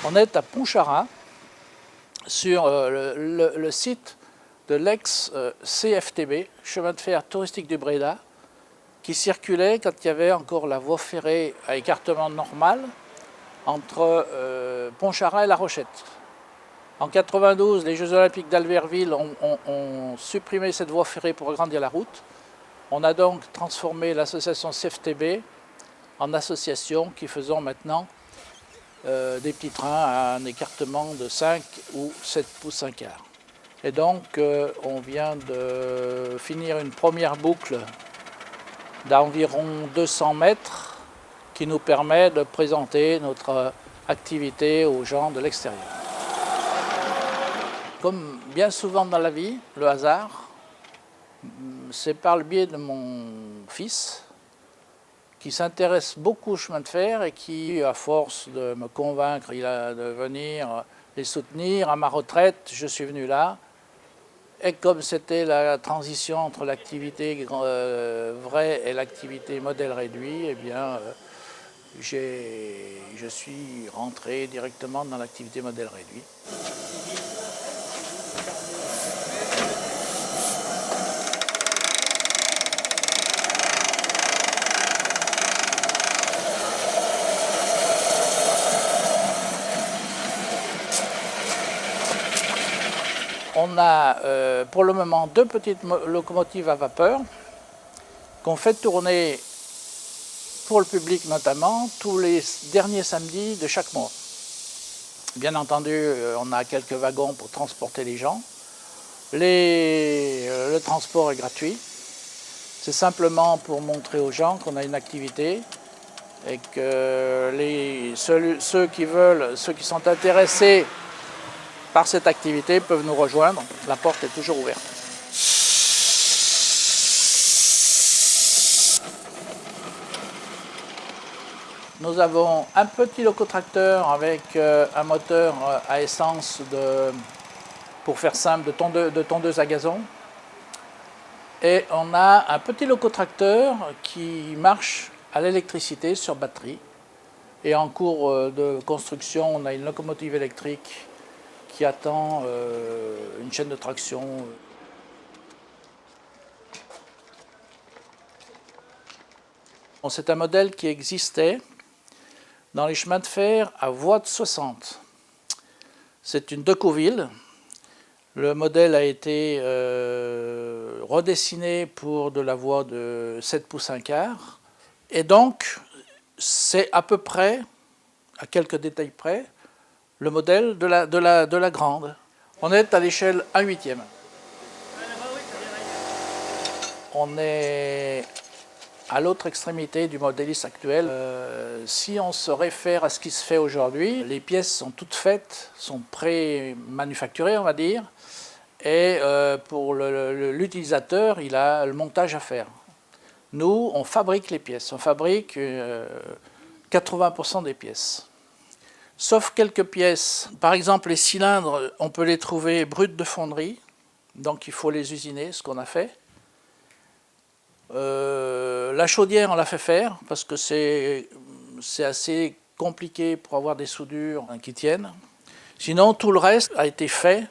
On est à Pontcharrat, sur le site de l'ex-CFTB, chemin de fer touristique du Bréda, qui circulait quand il y avait encore la voie ferrée à écartement normal entre Pontcharrat et La Rochette. En 92, les Jeux Olympiques d'Albertville ont supprimé cette voie ferrée pour agrandir la route. On a donc transformé l'association CFTB en association qui faisons maintenant des petits trains à un écartement de 5 ou 7 pouces 1 quart. Et donc on vient de finir une première boucle d'environ 200 mètres qui nous permet de présenter notre activité aux gens de l'extérieur. Comme bien souvent dans la vie, le hasard, c'est par le biais de mon fils qui s'intéresse beaucoup au chemin de fer et qui, à force de me convaincre de venir les soutenir, à ma retraite, je suis venu là. Et comme c'était la transition entre l'activité vraie et l'activité modèle réduit, eh bien, je suis rentré directement dans l'activité modèle réduit. On a pour le moment 2 petites locomotives à vapeur qu'on fait tourner pour le public notamment tous les derniers samedis de chaque mois. Bien entendu, on a quelques wagons pour transporter les gens. Le transport est gratuit. C'est simplement pour montrer aux gens qu'on a une activité et que ceux qui sont intéressés par cette activité peuvent nous rejoindre. La porte est toujours ouverte. Nous avons un petit locotracteur avec un moteur à essence pour faire simple, de tondeuse à gazon. Et on a un petit locotracteur qui marche à l'électricité sur batterie. Et en cours de construction, on a une locomotive électrique qui attend une chaîne de traction. C'est un modèle qui existait dans les chemins de fer à voie de 60. C'est une Decauville. Le modèle a été redessiné pour de la voie de 7 pouces 1 quart. Et donc, c'est à peu près, à quelques détails près, le modèle de la grande. On est à l'échelle 1/8. On est à l'autre extrémité du modélisme actuel. Si on se réfère à ce qui se fait aujourd'hui, les pièces sont toutes faites, sont pré-manufacturées, on va dire, et pour l'utilisateur, il a le montage à faire. Nous, on fabrique les pièces, on fabrique 80% des pièces. Sauf quelques pièces. Par exemple, les cylindres, on peut les trouver bruts de fonderie, donc il faut les usiner, ce qu'on a fait. La chaudière, on l'a fait faire, parce que c'est assez compliqué pour avoir des soudures qui tiennent. Sinon, tout le reste a été fait,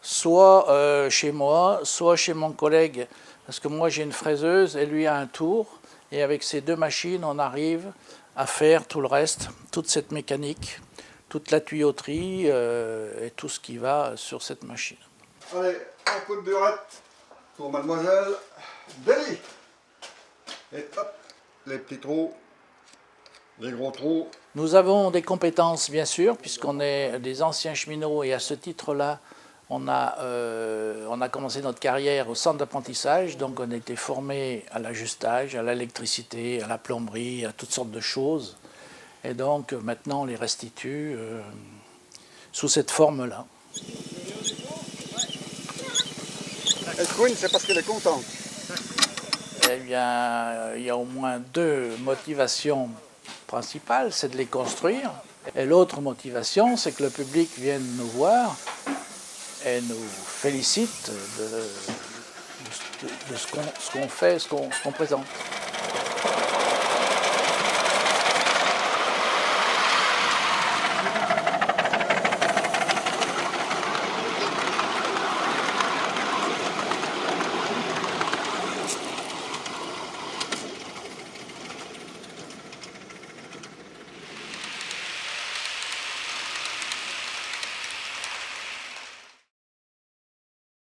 soit chez moi, soit chez mon collègue, parce que moi j'ai une fraiseuse et lui a un tour, et avec ces 2 machines, on arrive à faire tout le reste, toute cette mécanique, toute la tuyauterie et tout ce qui va sur cette machine. Allez, un coup de burette pour mademoiselle Belly. Et hop, les petits trous, les gros trous. Nous avons des compétences bien sûr, puisqu'on est des anciens cheminots et à ce titre-là, on a commencé notre carrière au centre d'apprentissage, donc on a été formé à l'ajustage, à l'électricité, à la plomberie, à toutes sortes de choses. Et donc maintenant on les restitue sous cette forme-là. Elle couine, c'est parce qu'elle est contente. Eh bien, il y a au moins 2 motivations principales, c'est de les construire. Et l'autre motivation, c'est que le public vienne nous voir et nous félicite de ce qu'on fait, ce qu'on présente.